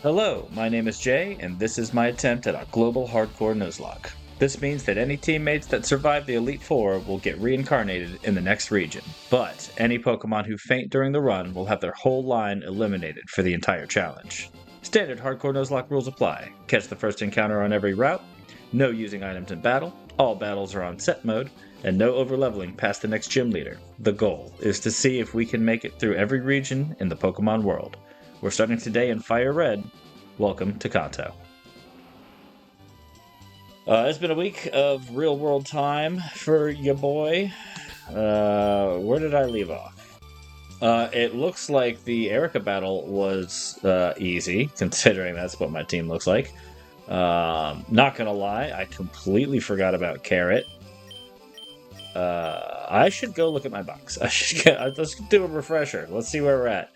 Hello, my name is Jay, and this is my attempt at a global hardcore Nuzlocke. This means that any teammates that survive the Elite Four will get reincarnated in the next region, but any Pokemon who faint during the run will have their whole line eliminated for the entire challenge. Standard hardcore Nuzlocke rules apply. Catch the first encounter on every route, no using items in battle, all battles are on set mode, and no overleveling past the next gym leader. The goal is to see if we can make it through every region in the Pokemon world. We're starting today in FireRed. Welcome to Kanto. It's been a week of real-world time for ya boy. Where did I leave off? It looks like the Erica battle was easy, considering that's what my team looks like. Not gonna lie, I completely forgot about Carrot. I should go look at my box. Let's do a refresher. Let's see where we're at.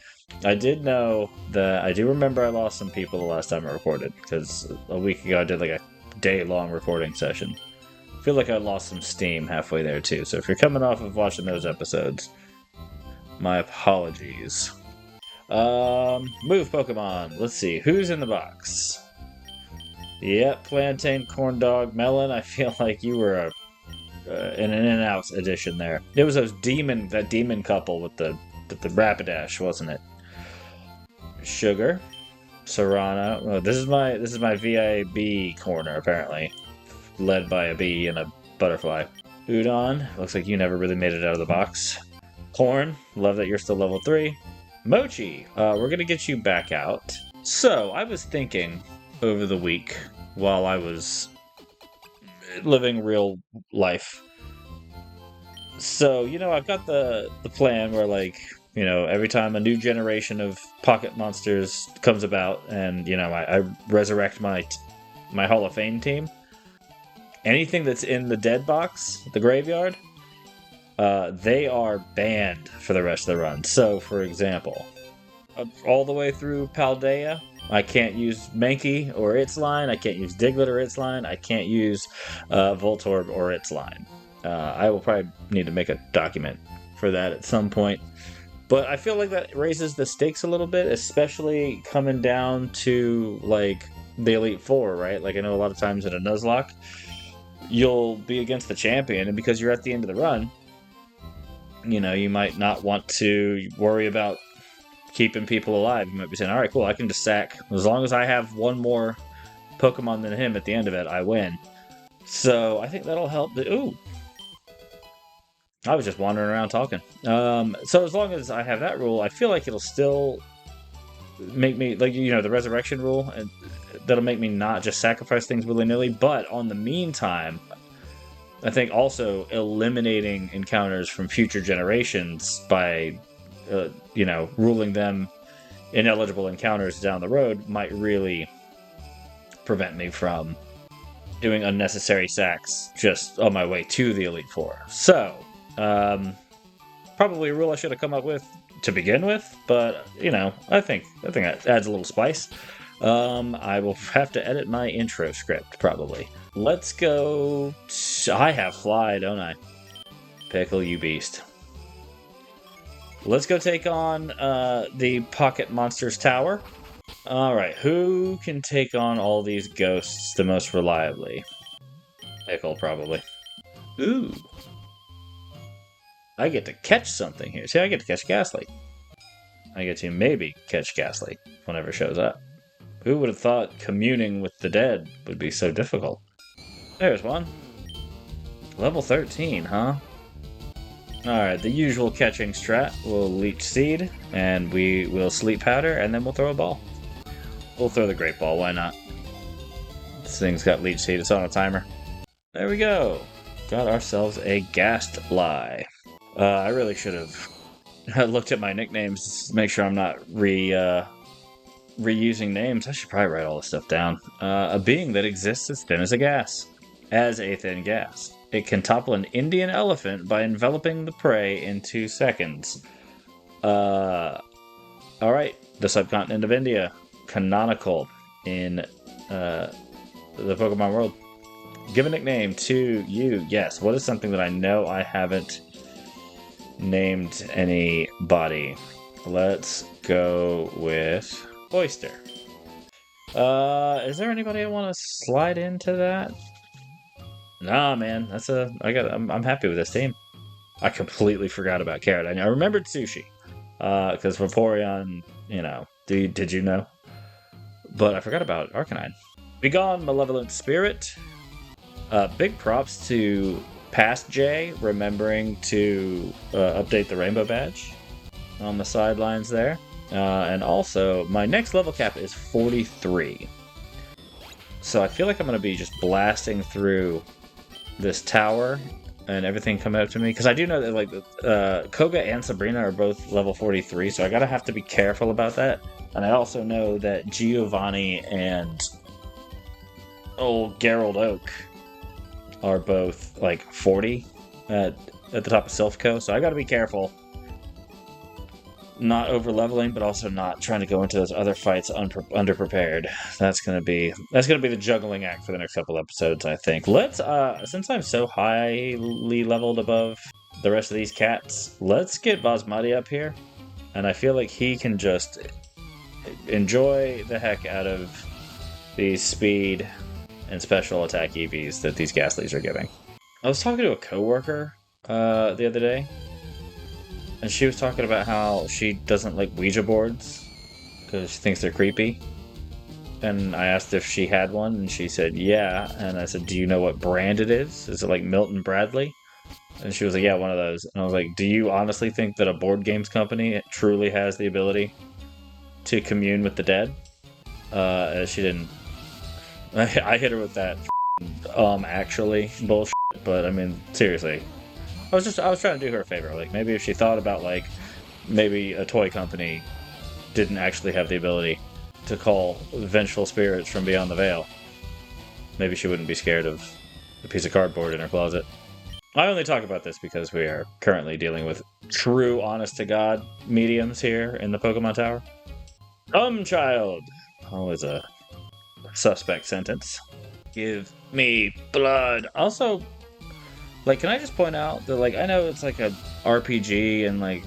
I did know that I do remember I lost some people the last time I recorded, because a week ago I did like a day-long recording session. I feel like I lost some steam halfway there too, so if you're coming off of watching those episodes, my apologies. Move Pokemon. Let's see, who's in the box? Yep, Plantain, Corn Dog, Melon. I feel like you were an in-and-out edition there. It was that demon couple with the Rapidash, wasn't it? Sugar, Serrano. Oh, this is my VIB corner apparently, led by a bee and a butterfly. Udon. Looks like you never really made it out of the box. Corn. Love that you're still level 3. Mochi. We're gonna get you back out. So I was thinking over the week while I was living real life. So, I've got the plan where, every time a new generation of pocket monsters comes about and, I resurrect my Hall of Fame team, anything that's in the dead box, the graveyard, they are banned for the rest of the run. So, for example, all the way through Paldea, I can't use Mankey or its line. I can't use Diglett or its line. I can't use Voltorb or its line. I will probably need to make a document for that at some point. But I feel like that raises the stakes a little bit, especially coming down to, the Elite Four, right? I know a lot of times in a Nuzlocke, you'll be against the champion, and because you're at the end of the run, you might not want to worry about keeping people alive. You might be saying, alright, cool, I can just sack. As long as I have one more Pokemon than him at the end of it, I win. So, I think that'll help. Ooh! I was just wandering around talking. So as long as I have that rule, I feel like it'll still make me, the resurrection rule, and that'll make me not just sacrifice things willy-nilly, but on the meantime, I think also eliminating encounters from future generations by, ruling them ineligible encounters down the road might really prevent me from doing unnecessary sacks just on my way to the Elite Four. So, probably a rule I should have come up with to begin with, but I think that adds a little spice. I will have to edit my intro script probably. Let's go. I have Fly, don't I? Pickle, you beast. Let's go take on the Pocket Monsters Tower. Alright, who can take on all these ghosts the most reliably? Pickle, probably. Ooh. I get to catch something here. See, I get to catch Ghastly. I get to maybe catch Ghastly whenever it shows up. Who would have thought communing with the dead would be so difficult? There's one. Level 13, huh? Alright, the usual catching strat. We'll Leech Seed, and we will Sleep Powder, and then we'll throw a ball. We'll throw the Great Ball, why not? This thing's got Leech Seed, it's on a timer. There we go. Got ourselves a Ghastly. I really should have looked at my nicknames to make sure I'm not reusing names. I should probably write all this stuff down. A being that exists as thin as a gas. As a thin gas. It can topple an Indian elephant by enveloping the prey in 2 seconds. Alright, the subcontinent of India. Canonical in the Pokemon world. Give a nickname to you. Yes, what is something that I know I haven't named anybody? Let's go with Oyster. Is there anybody I want to slide into that? Nah, man. I'm happy with this team. I completely forgot about Carrot. I remembered Sushi. Because Vaporeon, did you know? But I forgot about Arcanine. Begone, Malevolent Spirit. Big props to Past J remembering to update the Rainbow Badge on the sidelines there. And also, my next level cap is 43. So I feel like I'm going to be just blasting through this tower and everything coming up to me. Because I do know that like Koga and Sabrina are both level 43, so I gotta have to be careful about that. And I also know that Giovanni and old Gerald Oak are both like 40 at the top of Silphco, so I gotta be careful. Not over leveling, but also not trying to go into those other fights underprepared. That's gonna be the juggling act for the next couple episodes, I think. Let's since I'm so highly leveled above the rest of these cats, let's get Basmati up here, and I feel like he can just enjoy the heck out of these speed and special attack EVs that these Ghastlies are giving. I was talking to a coworker the other day. And she was talking about how she doesn't like Ouija boards because she thinks they're creepy. And I asked if she had one, and she said, yeah. And I said, do you know what brand it is? Is it like Milton Bradley? And she was like, yeah, one of those. And I was like, do you honestly think that a board games company truly has the ability to commune with the dead? She didn't. I hit her with that actually bullshit. But I mean, seriously. I was trying to do her a favor. Like, maybe if she thought about, like, maybe a toy company didn't actually have the ability to call vengeful spirits from beyond the veil, maybe she wouldn't be scared of a piece of cardboard in her closet. I only talk about this because we are currently dealing with true, honest-to-God mediums here in the Pokemon Tower. Child! Always a suspect sentence. Give me blood. Also, like, can I just point out that, like, I know it's like a RPG and, like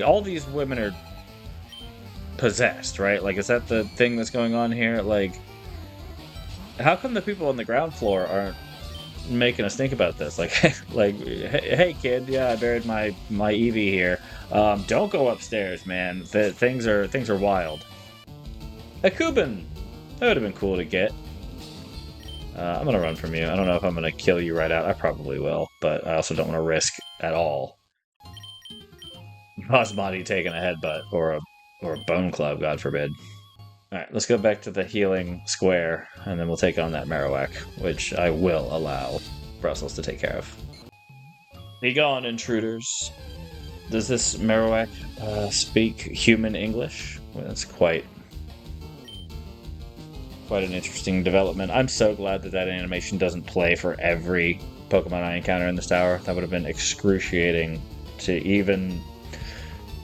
all these women are possessed, right? Like, is that the thing that's going on here? Like, how come the people on the ground floor aren't making us think about this? Like, hey, kid, yeah, I buried my Eevee here. Don't go upstairs, man. Things are wild. A Kuban! That would have been cool to get. I'm gonna run from you. I don't know if I'm gonna kill you right out. I probably will, but I also don't want to risk at all Basmati taking a headbutt or a bone club, God forbid. Alright, let's go back to the healing square, and then we'll take on that Marowak, which I will allow Brussels to take care of. Be gone, intruders. Does this Marowak speak human English? Well, that's quite an interesting development. I'm so glad that animation doesn't play for every Pokemon I encounter in this tower. That would have been excruciating to even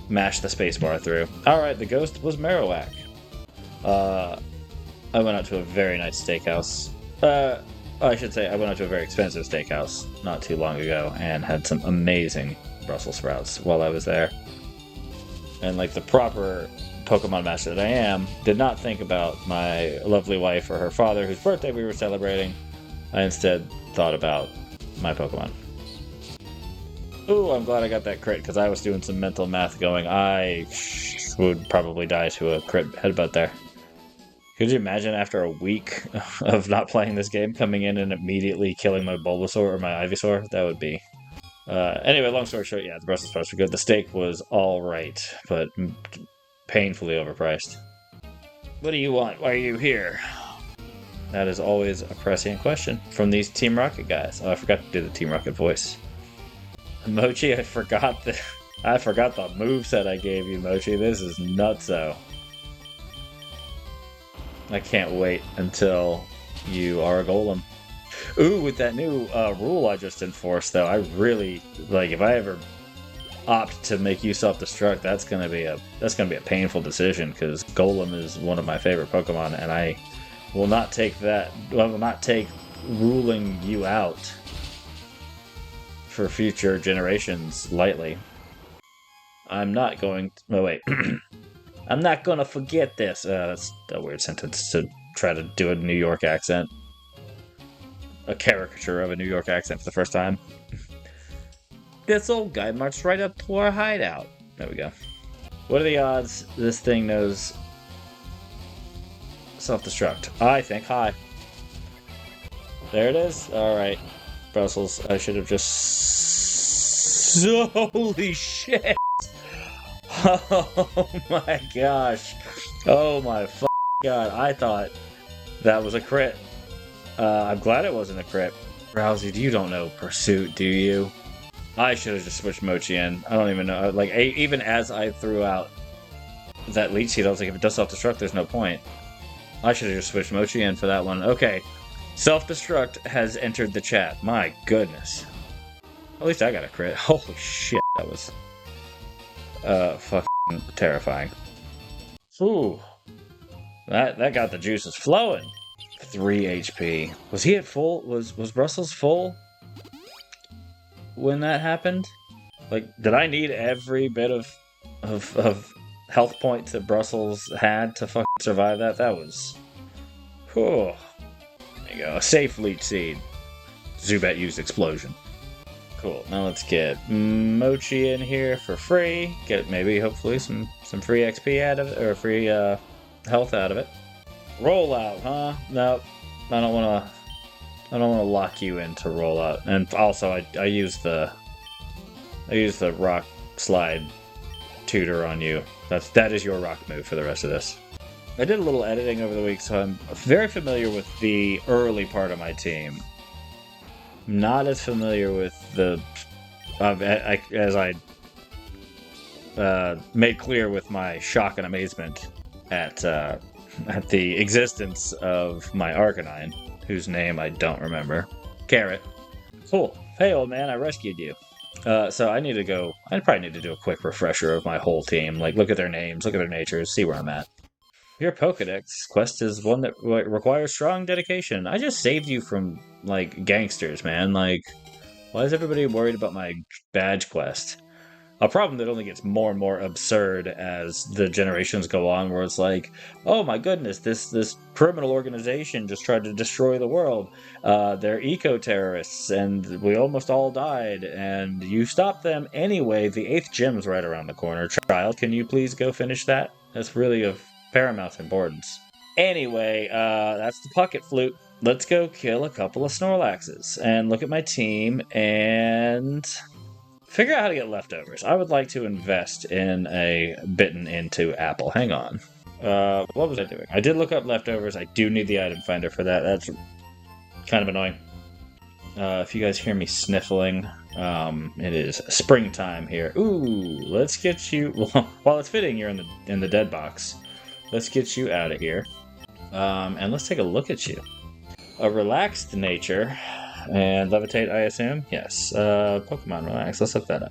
mash the spacebar through. Alright, the ghost was Marowak. I went out to a very nice steakhouse. I should say I went out to a very expensive steakhouse not too long ago and had some amazing Brussels sprouts while I was there. And like the proper Pokemon master that I am, did not think about my lovely wife or her father, whose birthday we were celebrating. I instead thought about my Pokemon. Ooh, I'm glad I got that crit, because I was doing some mental math going, I would probably die to a crit headbutt there. Could you imagine after a week of not playing this game, coming in and immediately killing my Bulbasaur or my Ivysaur? That would be... anyway, long story short, yeah, the Brussels sprouts were good. The steak was alright, but painfully overpriced. What do you want? Why are you here? That is always a prescient question from these Team Rocket guys. Oh, I forgot to do the Team Rocket voice. Mochi, I forgot the moveset I gave you, Mochi. This is nutso. I can't wait until you are a golem. Ooh, with that new rule I just enforced, though, I really like. If I ever opt to make you self-destruct, that's gonna be a painful decision, because Golem is one of my favorite Pokemon, and I will not take that. I will not take ruling you out for future generations lightly. I'm not going. Oh wait, I'm not gonna forget this. That's a weird sentence to try to do a New York accent. A caricature of a New York accent for the first time. This old guy marched right up to our hideout. There we go. What are the odds this thing knows self-destruct? I think high. There it is. Alright. Brussels. I should have just... Holy shit! Oh my gosh. Oh my god. I thought that was a crit. I'm glad it wasn't a crit. Rousey, you don't know Pursuit, do you? I should have just switched Mochi in. I don't even know. Like, even as I threw out that Leech Seed, I was like, if it does self-destruct, there's no point. I should have just switched Mochi in for that one. Okay. Self-destruct has entered the chat. My goodness. At least I got a crit. Holy shit, that was... fucking terrifying. Ooh. That got the juices flowing. 3 HP. Was he at full? Was Brussels full when that happened? Like, did I need every bit of health points that Brussels had to fucking survive that? That was... Whew. There you go. A safe Leech Seed. Zubat used Explosion. Cool. Now let's get Mochi in here for free. Get maybe, hopefully, some free XP out of it, or free health out of it. Rollout, huh? Nope. I don't want to lock you into rollout. And also, I use the rock slide tutor on you. That is your rock move for the rest of this. I did a little editing over the week, so I'm very familiar with the early part of my team. Not as familiar with the... as I made clear with my shock and amazement at the existence of my Arcanine, whose name I don't remember. Carrot. Cool. Hey, old man, I rescued you. So I probably need to do a quick refresher of my whole team. Like, look at their names, look at their natures, see where I'm at. Your Pokedex quest is one that requires strong dedication. I just saved you from, like, gangsters, man. Like, why is everybody worried about my badge quest? A problem that only gets more and more absurd as the generations go on, where it's like, oh my goodness, this criminal organization just tried to destroy the world. They're eco-terrorists, and we almost all died, and you stopped them anyway. The 8th gym's right around the corner. Child, can you please go finish that? That's really of paramount importance. Anyway, that's the Pocket Flute. Let's go kill a couple of Snorlaxes, and look at my team, and... figure out how to get leftovers. I would like to invest in a bitten into apple. Hang on. What was I doing? I did look up leftovers. I do need the item finder for that. That's kind of annoying. If you guys hear me sniffling, it is springtime here. Ooh, let's get you... Well, while it's fitting, you're in the dead box. Let's get you out of here. And let's take a look at you. A relaxed nature... And levitate, I assume? Yes. Pokemon relax. Let's look that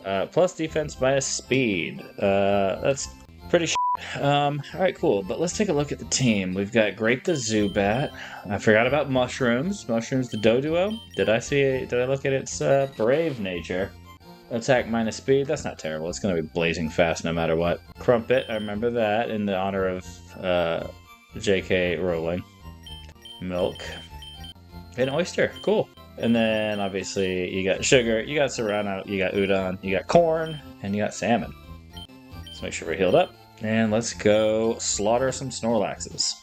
up. Plus defense minus speed. That's pretty Alright, cool. But let's take a look at the team. We've got Grape the Zubat. I forgot about Mushrooms. Mushrooms the Doduo. Did I look at its brave nature? Attack minus speed. That's not terrible. It's going to be blazing fast no matter what. Crumpet. I remember that in the honor of J.K. Rowling. Milk. An oyster, cool. And then obviously you got sugar, you got serrano, you got udon, you got corn, and you got salmon. Let's make sure we're healed up. And let's go slaughter some Snorlaxes.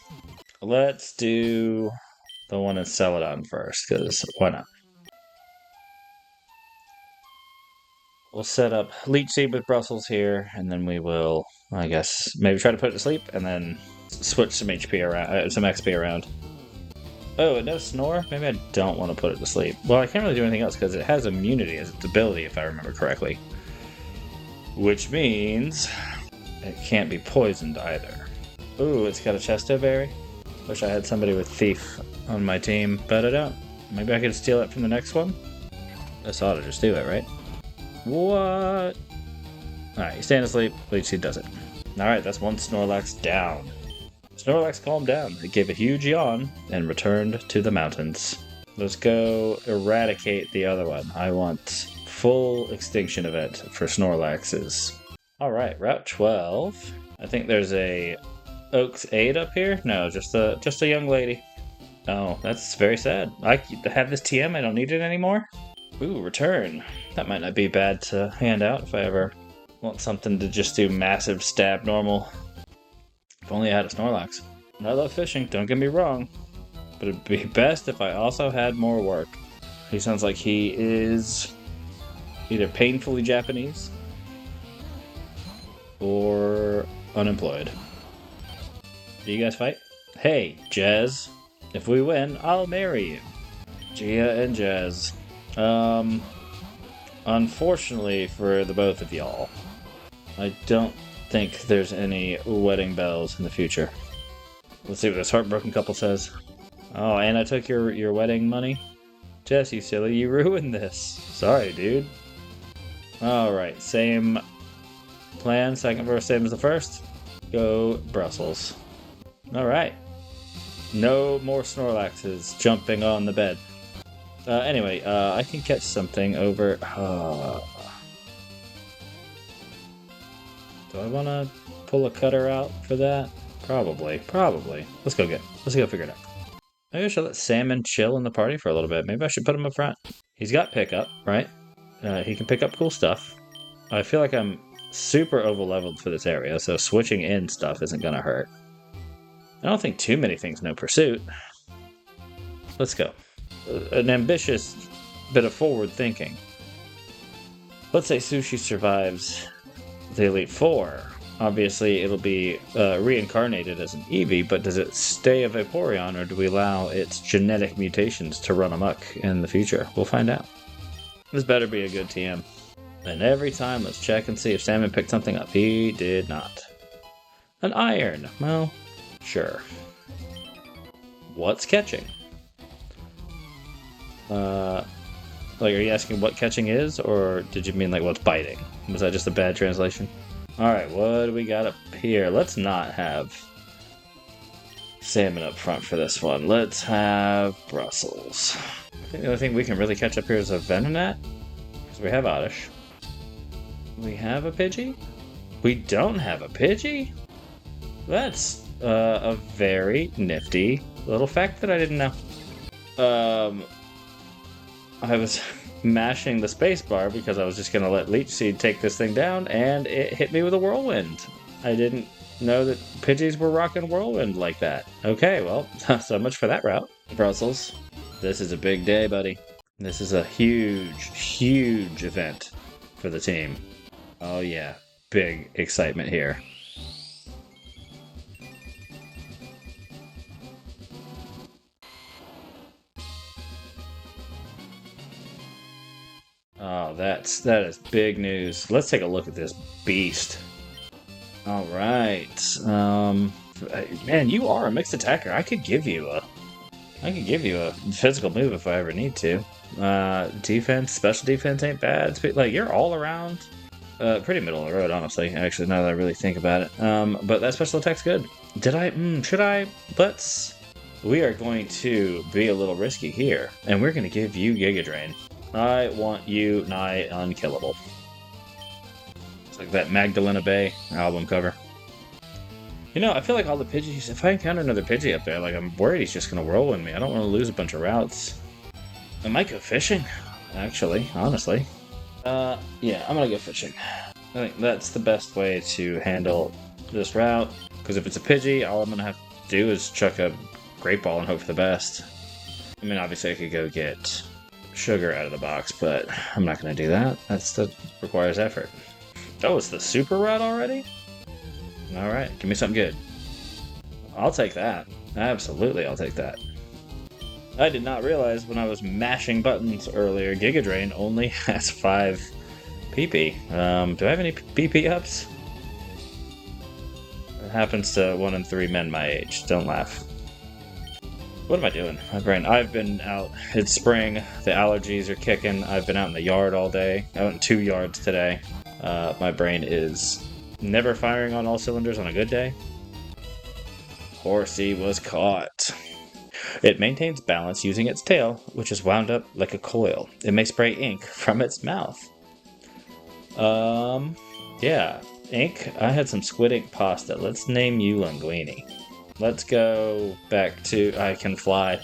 Let's do the one in Celadon first, because why not? We'll set up Leech Seed with Brussels here, and then we will, I guess, maybe try to put it to sleep, and then switch some HP around, some XP around. Oh, no Snore? Maybe I don't want to put it to sleep. Well, I can't really do anything else because it has immunity as its ability, if I remember correctly. Which means it can't be poisoned either. Ooh, it's got a Chesto Berry. Wish I had somebody with Thief on my team, but I don't. Maybe I could steal it from the next one? This ought to just do it, right? What? Alright, you stand asleep. Leech Seed does it. Alright, that's one Snorlax down. Snorlax calmed down. It gave a huge yawn and returned to the mountains. Let's go eradicate the other one. I want full extinction of it for Snorlaxes. Alright, Route 12. I think there's a Oak's aide up here? No, just a young lady. Oh, that's very sad. I have this TM, I don't need it anymore? Ooh, return. That might not be bad to hand out if I ever want something to just do massive stab normal. If only I had a Snorlax. I love fishing, don't get me wrong. But it'd be best if I also had more work. He sounds like he is either painfully Japanese or unemployed. Do you guys fight? Hey, Jez. If we win, I'll marry you. Gia and Jez. Unfortunately for the both of y'all, I don't think there's any wedding bells in the future. Let's see what this heartbroken couple says. Oh, and I took your wedding money? Jess, you silly, you ruined this. Sorry, dude. Alright, same plan, second verse, same as the first. Go Brussels. Alright. No more Snorlaxes jumping on the bed. Anyway, I can catch something over... Do I want to pull a cutter out for that? Probably. Let's go figure it out. Maybe I should let Salmon chill in the party for a little bit. Maybe I should put him up front. He's got pickup, right? He can pick up cool stuff. I feel like I'm super over-leveled for this area, so switching in stuff isn't gonna hurt. I don't think too many things no pursuit. Let's go. An ambitious bit of forward thinking. Let's say Sushi survives the Elite Four. Obviously, it'll be reincarnated as an Eevee, but does it stay a Vaporeon, or do we allow its genetic mutations to run amok in the future? We'll find out. This better be a good TM. And every time, let's check and see if Salmon picked something up. He did not. An iron. Well, sure. What's catching? Like, are you asking what catching is, or did you mean like what's biting? Was that just a bad translation? Alright, what do we got up here? Let's not have Salmon up front for this one. Let's have Brussels. I think the only thing we can really catch up here is a Venonat. Because we have Oddish. We have a Pidgey? We don't have a Pidgey? That's a very nifty little fact that I didn't know. I was mashing the spacebar because I was just going to let Leech Seed take this thing down, and it hit me with a whirlwind. I didn't know that Pidgeys were rocking whirlwind like that. Okay, well, so much for that route. Brussels, this is a big day, buddy. This is a huge event for the team. Oh yeah, big excitement here. Oh, that is big news. Let's take a look at this beast. All right. Man, you are a mixed attacker. I could give you a physical move if I ever need to. Defense, special defense ain't bad. Like, you're all around pretty middle of the road, honestly. Actually, now that I really think about it. But that special attack's good. Should I? We are going to be a little risky here, and we're going to give you Giga Drain. I want you nigh unkillable. It's like that Magdalena Bay album cover. You know, I feel like all the Pidgeys, if I encounter another Pidgey up there, like, I'm worried he's just going to whirlwind me. I don't want to lose a bunch of routes. I might go fishing, actually, honestly. Yeah, I'm going to go fishing. I think that's the best way to handle this route, because if it's a Pidgey, all I'm going to have to do is chuck a Great Ball and hope for the best. I mean, obviously I could go get Sugar out of the box, but I'm not going to do that. That requires effort. Oh, it's the super route already? Alright, give me something good. I'll take that. Absolutely, I'll take that. I did not realize when I was mashing buttons earlier, Giga Drain only has 5 PP. Do I have any PP ups? It happens to 1 in 3 men my age. Don't laugh. What am I doing? My brain. I've been out. It's spring. The allergies are kicking. I've been out in the yard all day. I went 2 yards today. My brain is never firing on all cylinders on a good day. Horsey was caught. It maintains balance using its tail, which is wound up like a coil. It may spray ink from its mouth. Yeah. Ink? I had some squid ink pasta. Let's name you Linguini. Let's go back to... I can fly.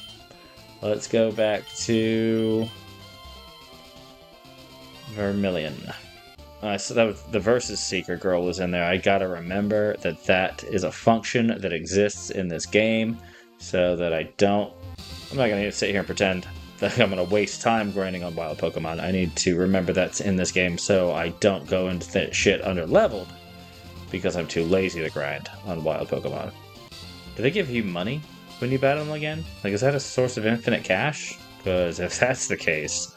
Let's go back to... Vermilion. So that was the Versus Seeker girl was in there. I gotta remember that that is a function that exists in this game, so that I don't... I'm not gonna sit here and pretend that I'm gonna waste time grinding on wild Pokemon. I need to remember that's in this game so I don't go into shit under-leveled because I'm too lazy to grind on wild Pokemon. Do they give you money when you battle them again? Like, is that a source of infinite cash? Because if that's the case...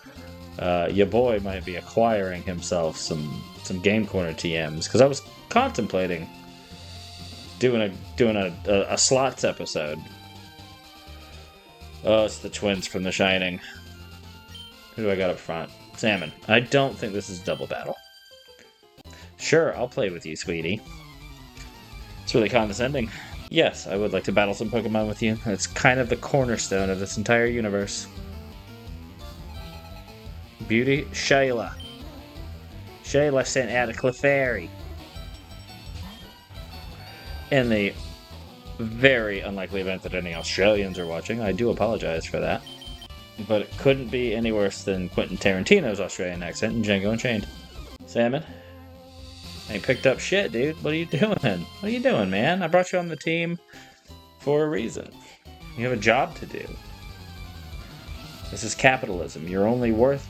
your boy might be acquiring himself some Game Corner TMs, because I was contemplating doing a slots episode. Oh, it's the twins from The Shining. Who do I got up front? Salmon. I don't think this is double battle. Sure, I'll play with you, sweetie. It's really condescending. Yes, I would like to battle some Pokemon with you. It's kind of the cornerstone of this entire universe. Beauty, Shayla. Shayla sent out a Clefairy. In the very unlikely event that any Australians are watching, I do apologize for that. But it couldn't be any worse than Quentin Tarantino's Australian accent in Django Unchained. Salmon? I ain't picked up shit, dude. What are you doing? What are you doing, man? I brought you on the team for a reason. You have a job to do. This is capitalism. Your only worth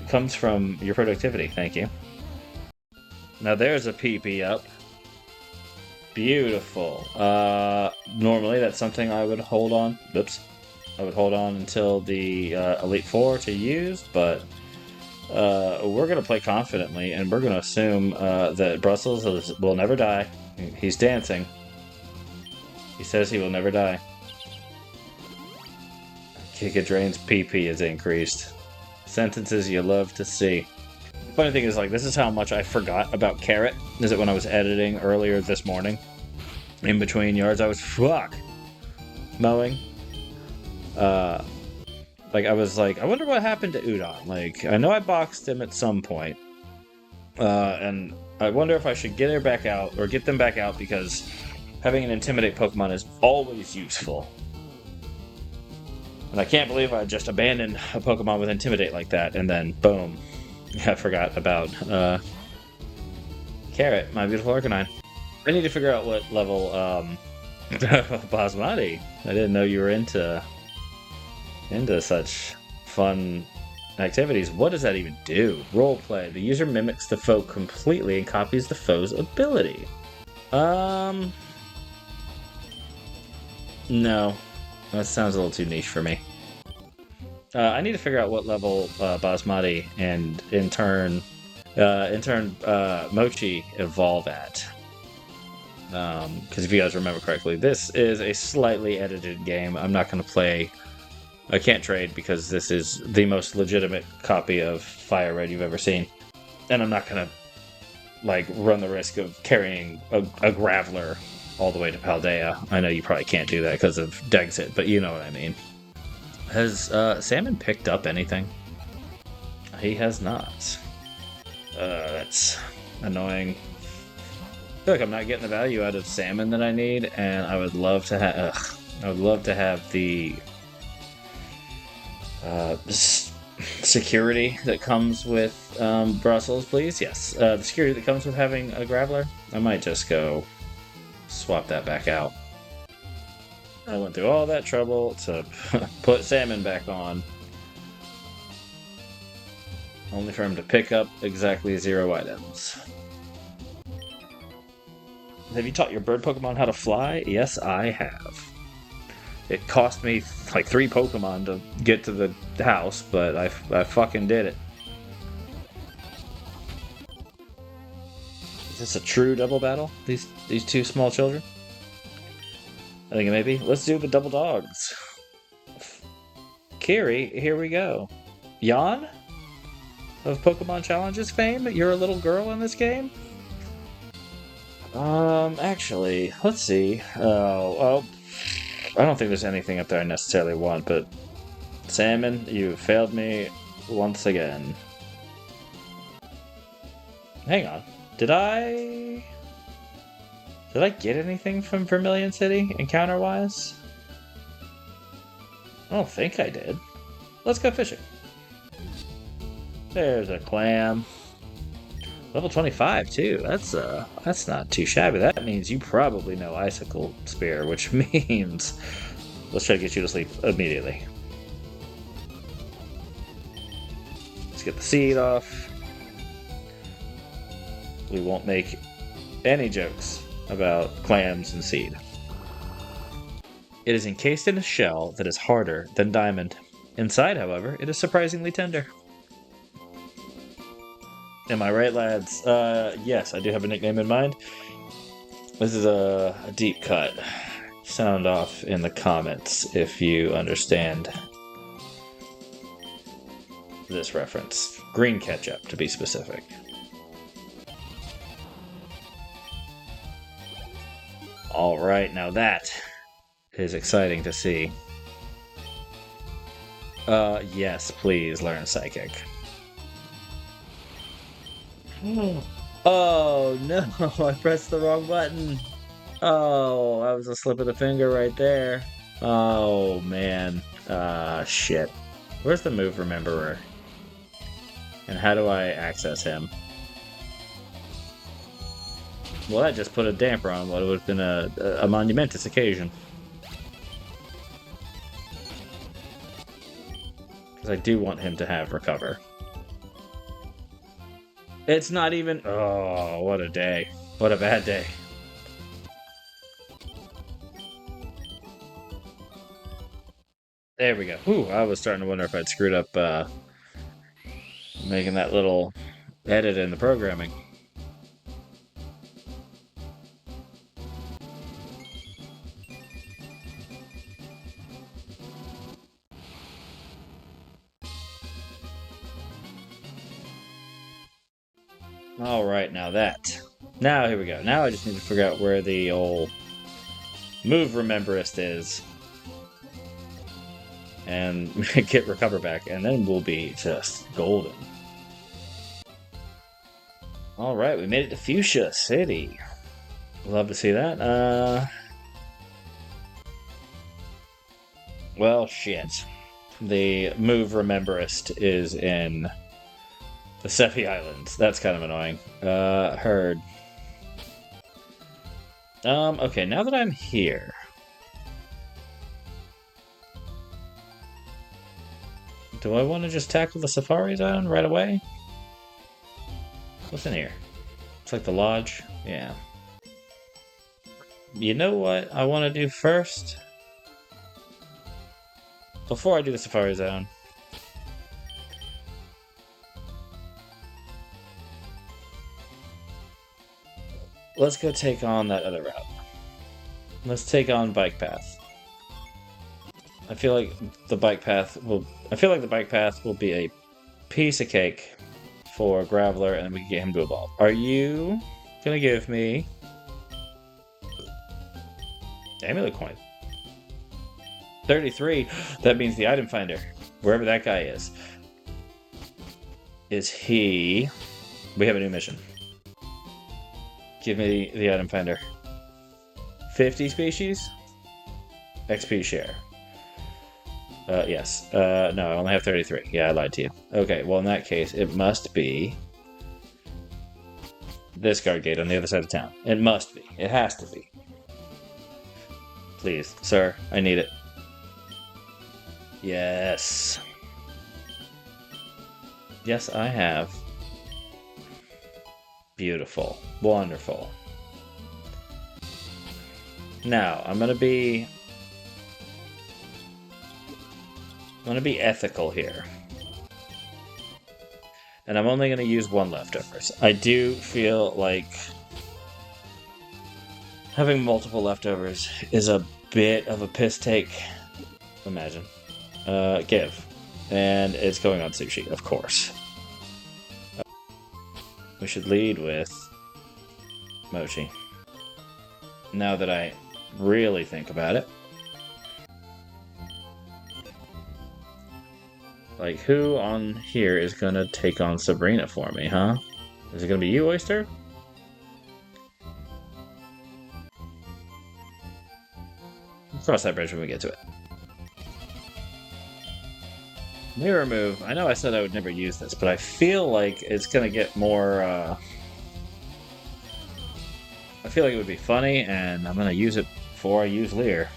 comes from your productivity. Thank you. Now there's a PP up. Beautiful. Normally that's something I would hold on. Oops. I would hold on until the Elite Four to use, but we're going to play confidently, and we're going to assume that Brussels will never die. He's dancing. He says he will never die. Kikadrain's PP is increased. Sentences you love to see. The funny thing is, like, this is how much I forgot about Carrot. Is it when I was editing earlier this morning? In between yards, I was mowing. Like, I was like, I wonder what happened to Udon. Like, I know I boxed him at some point. And I wonder if I should get her back out, or get them back out, because having an Intimidate Pokemon is always useful. And I can't believe I just abandoned a Pokemon with Intimidate like that, and then, boom. I forgot about, Carrot, my beautiful Arcanine. I need to figure out what level, Basmati. I didn't know you were into such fun activities. What does that even do? Roleplay. The user mimics the foe completely and copies the foe's ability. No. That sounds a little too niche for me. I need to figure out what level Basmati and in turn Mochi evolve at. Because if you guys remember correctly, this is a slightly edited game. I'm not going to play... I can't trade because this is the most legitimate copy of FireRed you've ever seen. And I'm not going to, like, run the risk of carrying a Graveler all the way to Paldea. I know you probably can't do that because of Dexit, but you know what I mean. Has Salmon picked up anything? He has not. That's annoying. I feel like I'm not getting the value out of Salmon that I need, and I would love to have. I would love to have the security that comes with Brussels, please. Yes, the security that comes with having a Graveler. I might just go swap that back out. I went through all that trouble to put Salmon back on, only for him to pick up exactly 0 items. Have you taught your bird Pokemon how to fly? Yes, I have. It cost me like 3 Pokemon to get to the house, but I fucking did it. Is this a true double battle? These 2 small children? I think it may be. Let's do the double dogs. Kiri, here we go. Yan? Of Pokemon Challenges fame? You're a little girl in this game? Actually, let's see. Oh, I don't think there's anything up there I necessarily want, but Salmon, you failed me once again. Hang on. Did I get anything from Vermilion City, encounter-wise? I don't think I did. Let's go fishing. There's a clam. Level 25 too. That's not too shabby. That means you probably know Icicle Spear, which means let's try to get you to sleep immediately. Let's get the seed off. We won't make any jokes about clams and seed. It is encased in a shell that is harder than diamond. Inside, however, it is surprisingly tender. Am I right, lads? Yes, I do have a nickname in mind. This is a deep cut. Sound off in the comments if you understand this reference. Green ketchup, to be specific. Alright, now that is exciting to see. Yes, please learn Psychic. Oh no, I pressed the wrong button. Oh, that was a slip of the finger right there. Oh man. Shit. Where's the move rememberer? And how do I access him? Well, that just put a damper on what would have been a monumentous occasion. Because I do want him to have recover. It's not even... Oh, what a day. What a bad day. There we go. Ooh, I was starting to wonder if I'd screwed up making that little edit in the programming. Alright, now that. Now, here we go. Now I just need to figure out where the old move rememberist is. And get recover back, and then we'll be just golden. Alright, we made it to Fuchsia City. Love to see that. Well, shit. The move rememberist is in the Sephi Islands. That's kind of annoying. Heard. Okay, now that I'm here... Do I want to just tackle the Safari Zone right away? What's in here? It's like the lodge. Yeah. You know what I want to do first? Before I do the Safari Zone. Let's go take on that other route. Let's take on Bike Path. I feel like the bike path will be a piece of cake for Graveler, and we can get him to evolve. Are you gonna give me Amulet Coin? 33. That means the item finder, wherever that guy is. Is he? We have a new mission. Give me the item finder. 50 species? XP share. Yes. No, I only have 33. Yeah, I lied to you. Okay, well in that case, it must be this guard gate on the other side of town. It must be. It has to be. Please, sir, I need it. Yes. Yes, I have. Beautiful. Wonderful. Now, I'm gonna be ethical here. And I'm only going to use one leftovers. I do feel like having multiple leftovers is a bit of a piss take. Imagine. Give. And it's going on sushi, of course. We should lead with mochi. Now that I really think about it. Like, who on here is gonna take on Sabrina for me, huh? Is it gonna be you, Oyster? Cross that bridge when we get to it. Mirror move. I know I said I would never use this, but I feel like it's going to get more... I feel like it would be funny, and I'm going to use it before I use Leer.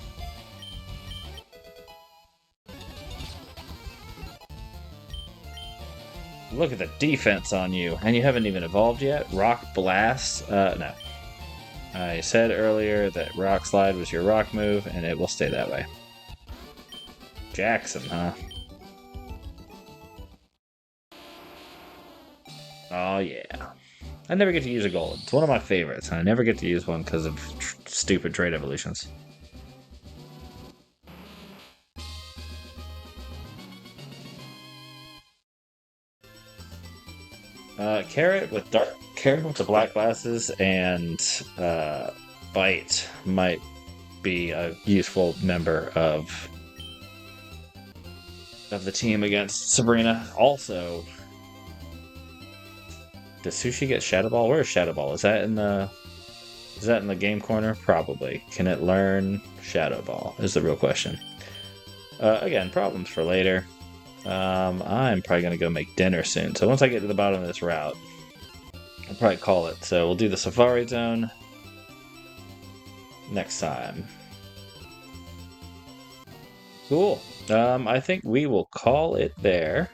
Look at the defense on you, and you haven't even evolved yet? Rock Blast? No. I said earlier that Rock Slide was your rock move, and it will stay that way. Jackson, huh? Oh, yeah. I never get to use a golem. It's one of my favorites, and I never get to use one because of stupid trade evolutions. Carrot with the black glasses and Bite might be a useful member of the team against Sabrina. Also, does Sushi get Shadow Ball? Where's Shadow Ball? Is that in the game corner? Probably. Can it learn Shadow Ball? Is the real question. Again, problems for later. I'm probably gonna go make dinner soon. So once I get to the bottom of this route, I'll probably call it. So we'll do the Safari Zone next time. Cool. I think we will call it there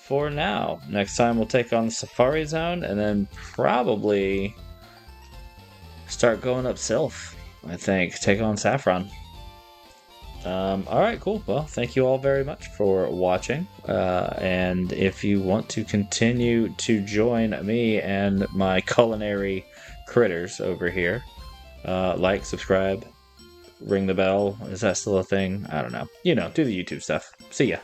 for now. Next time we'll take on the Safari Zone and then probably start going up Sylph. I think. Take on Saffron. Alright, cool. Well, thank you all very much for watching. And if you want to continue to join me and my culinary critters over here, like, subscribe, ring the bell. Is that still a thing? I don't know. You know, do the YouTube stuff. See ya.